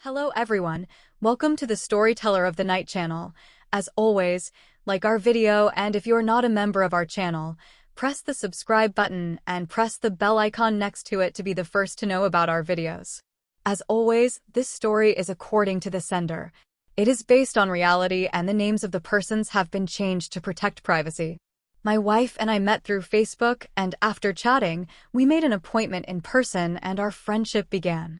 Hello everyone, welcome to the Storyteller of the Night channel. As always, like our video, and if you're not a member of our channel, press the subscribe button and press the bell icon next to it to be the first to know about our videos. As always, this story is according to the sender. It is based on reality and the names of the persons have been changed to protect privacy. My wife and I met through Facebook, and after chatting, we made an appointment in person and our friendship began.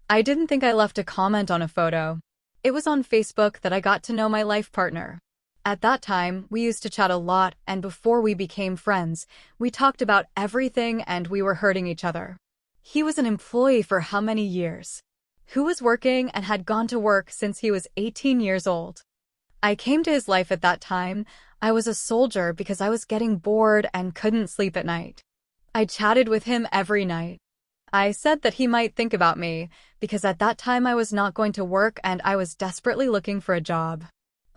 I didn't think I left a comment on a photo. It was on Facebook that I got to know my life partner. At that time, we used to chat a lot, and before we became friends, we talked about everything and we were hurting each other. He was an employee for how many years? Who was working and had gone to work since he was 18 years old. I came to his life at that time. I was a soldier because I was getting bored and couldn't sleep at night. I chatted with him every night. I said that he might think about me, because at that time I was not going to work and I was desperately looking for a job.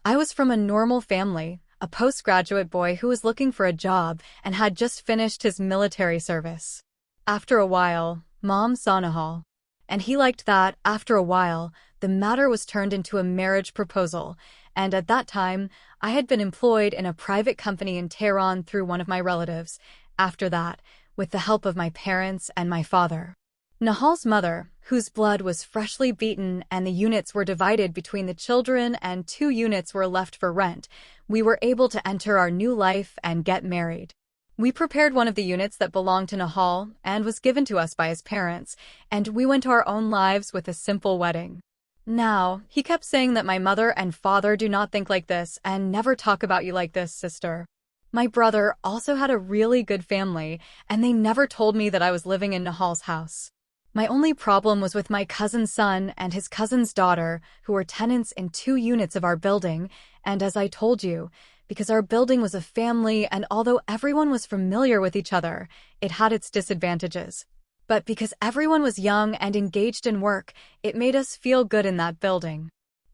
I was from a normal family, a postgraduate boy who was looking for a job and had just finished his military service. After a while, Mom saw Nahal. And he liked that. After a while, the matter was turned into a marriage proposal, and at that time, I had been employed in a private company in Tehran through one of my relatives. After that, with the help of my parents and my father. Nahal's mother, whose blood was freshly beaten and the units were divided between the children and 2 units were left for rent, we were able to enter our new life and get married. We prepared one of the units that belonged to Nahal and was given to us by his parents, and we went our own lives with a simple wedding. Now, he kept saying that my mother and father do not think like this and never talk about you like this, sister. My brother also had a really good family, and they never told me that I was living in Nahal's house. My only problem was with my cousin's son and his cousin's daughter, who were tenants in 2 units of our building, and as I told you, because our building was a family and although everyone was familiar with each other, it had its disadvantages. But because everyone was young and engaged in work, it made us feel good in that building.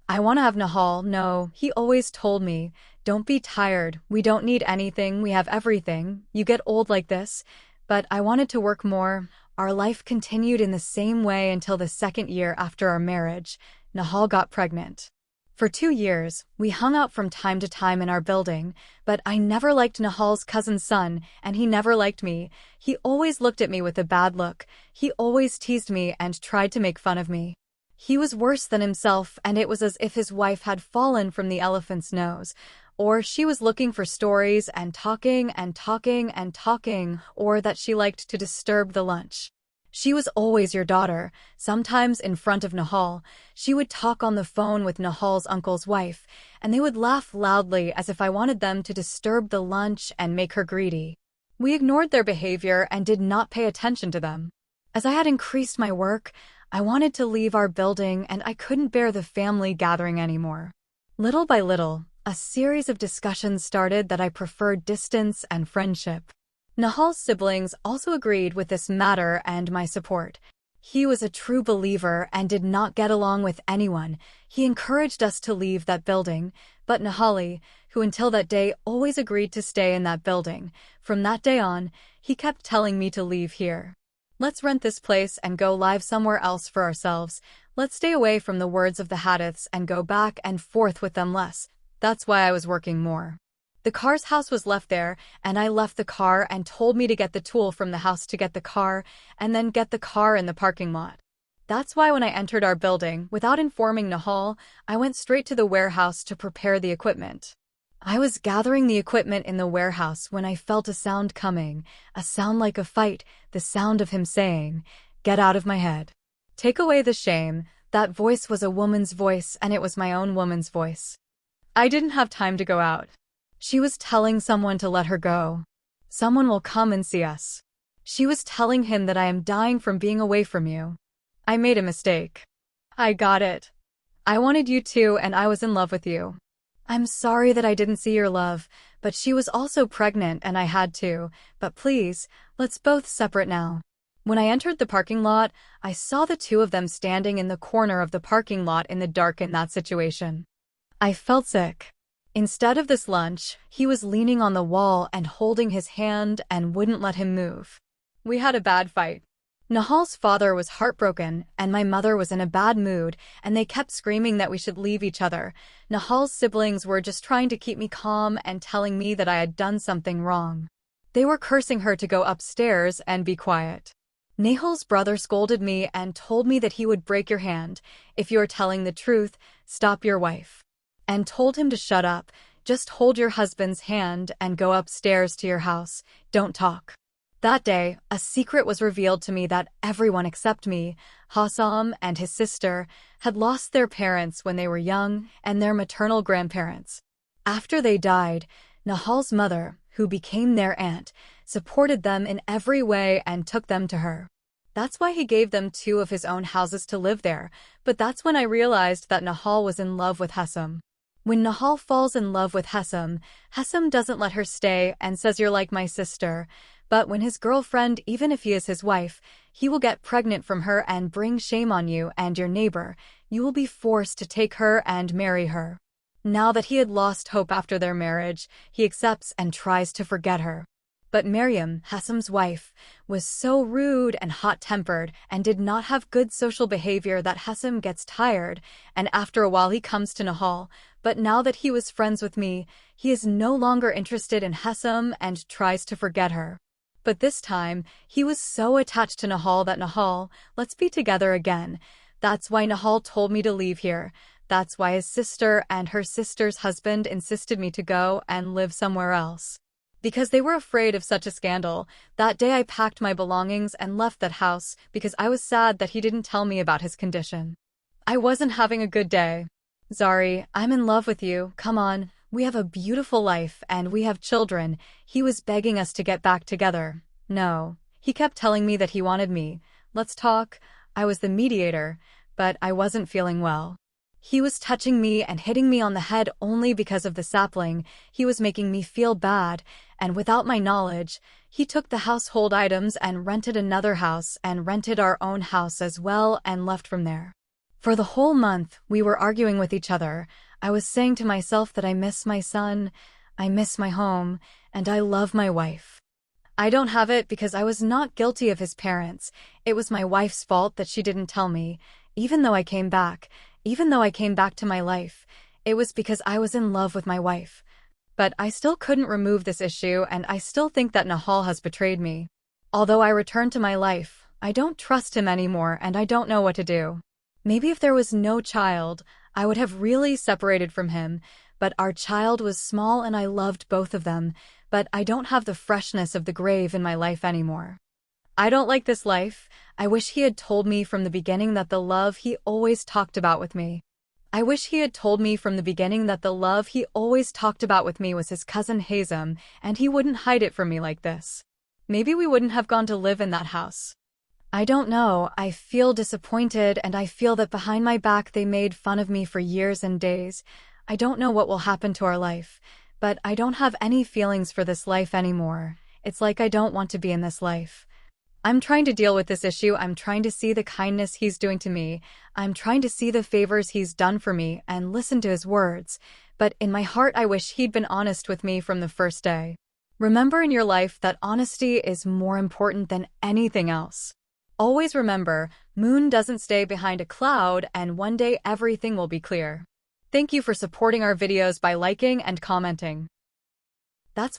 I want to have Nahal. No, he always told me, don't be tired, we don't need anything, we have everything, you get old like this. But I wanted to work more. Our life continued in the same way until the 2nd year after our marriage. Nahal got pregnant. For 2 years, we hung out from time to time in our building, but I never liked Nahal's cousin's son, and he never liked me. He always looked at me with a bad look. He always teased me and tried to make fun of me. He was worse than himself, and it was as if his wife had fallen from the elephant's nose, or she was looking for stories and talking and talking and talking, or that she liked to disturb the lunch. She was always your daughter. Sometimes in front of Nahal, she would talk on the phone with Nahal's uncle's wife, and they would laugh loudly as if I wanted them to disturb the lunch and make her greedy. We ignored their behavior and did not pay attention to them. As I had increased my work, I wanted to leave our building and I couldn't bear the family gathering anymore. Little by little, a series of discussions started that I preferred distance and friendship. Nahal's siblings also agreed with this matter and my support. He was a true believer and did not get along with anyone. He encouraged us to leave that building, but Nahali, who until that day always agreed to stay in that building, from that day on, he kept telling me to leave here. Let's rent this place and go live somewhere else for ourselves. Let's stay away from the words of the Hadiths and go back and forth with them less. That's why I was working more. The car's house was left there, and I left the car and told me to get the tool from the house to get the car, and then get the car in the parking lot. That's why when I entered our building, without informing Nahal, I went straight to the warehouse to prepare the equipment. I was gathering the equipment in the warehouse when I felt a sound coming, a sound like a fight, the sound of him saying, "Get out of my head. Take away the shame." That voice was a woman's voice, and it was my own woman's voice. I didn't have time to go out. She was telling someone to let her go. Someone will come and see us. She was telling him that I am dying from being away from you. I made a mistake. I got it. I wanted you too, and I was in love with you. I'm sorry that I didn't see your love, but she was also pregnant and I had to. But please, let's both separate now. When I entered the parking lot, I saw the 2 of them standing in the corner of the parking lot in the dark in that situation. I felt sick. Instead of this lunch, he was leaning on the wall and holding his hand and wouldn't let him move. We had a bad fight. Nahal's father was heartbroken, and my mother was in a bad mood, and they kept screaming that we should leave each other. Nahal's siblings were just trying to keep me calm and telling me that I had done something wrong. They were cursing her to go upstairs and be quiet. Nahal's brother scolded me and told me that he would break your hand. If you're telling the truth, stop your wife. And told him to shut up, just hold your husband's hand and go upstairs to your house, don't talk. That day, a secret was revealed to me that everyone except me, Hassam and his sister, had lost their parents when they were young and their maternal grandparents. After they died, Nahal's mother, who became their aunt, supported them in every way and took them to her. That's why he gave them 2 of his own houses to live there, but that's when I realized that Nahal was in love with Hassam. When Nahal falls in love with Hassam, Hassam doesn't let her stay and says you're like my sister. But when his girlfriend, even if he is his wife, he will get pregnant from her and bring shame on you and your neighbor. You will be forced to take her and marry her. Now that he had lost hope after their marriage, he accepts and tries to forget her. But Miriam, Hassam's wife, was so rude and hot-tempered and did not have good social behavior that Hassam gets tired, and after a while he comes to Nahal. But now that he was friends with me, he is no longer interested in Hassam and tries to forget her. But this time, he was so attached to Nahal that Nahal, let's be together again. That's why Nahal told me to leave here. That's why his sister and her sister's husband insisted me to go and live somewhere else. Because they were afraid of such a scandal, that day I packed my belongings and left that house because I was sad that he didn't tell me about his condition. I wasn't having a good day. Zari, I'm in love with you, come on. We have a beautiful life and we have children. He was begging us to get back together. No. He kept telling me that he wanted me. Let's talk. I was the mediator, but I wasn't feeling well. He was touching me and hitting me on the head only because of the sapling. He was making me feel bad, and without my knowledge, he took the household items and rented another house and rented our own house as well and left from there. For the whole month, we were arguing with each other. I was saying to myself that I miss my son, I miss my home, and I love my wife. I don't have it because I was not guilty of his parents. It was my wife's fault that she didn't tell me. Even though I came back to my life, it was because I was in love with my wife. But I still couldn't remove this issue, and I still think that Nahal has betrayed me. Although I returned to my life, I don't trust him anymore and I don't know what to do. Maybe if there was no child, I would have really separated from him, but our child was small and I loved both of them, but I don't have the freshness of the grave in my life anymore. I don't like this life. I wish he had told me from the beginning that the love he always talked about with me. I wish he had told me from the beginning that the love he always talked about with me was his cousin Hazem, and he wouldn't hide it from me like this. Maybe we wouldn't have gone to live in that house. I don't know, I feel disappointed and I feel that behind my back they made fun of me for years and days. I don't know what will happen to our life, but I don't have any feelings for this life anymore. It's like I don't want to be in this life. I'm trying to deal with this issue. I'm trying to see the kindness he's doing to me. I'm trying to see the favors he's done for me and listen to his words. But in my heart, I wish he'd been honest with me from the first day. Remember in your life that honesty is more important than anything else. Always remember, moon doesn't stay behind a cloud and one day everything will be clear. Thank you for supporting our videos by liking and commenting. That's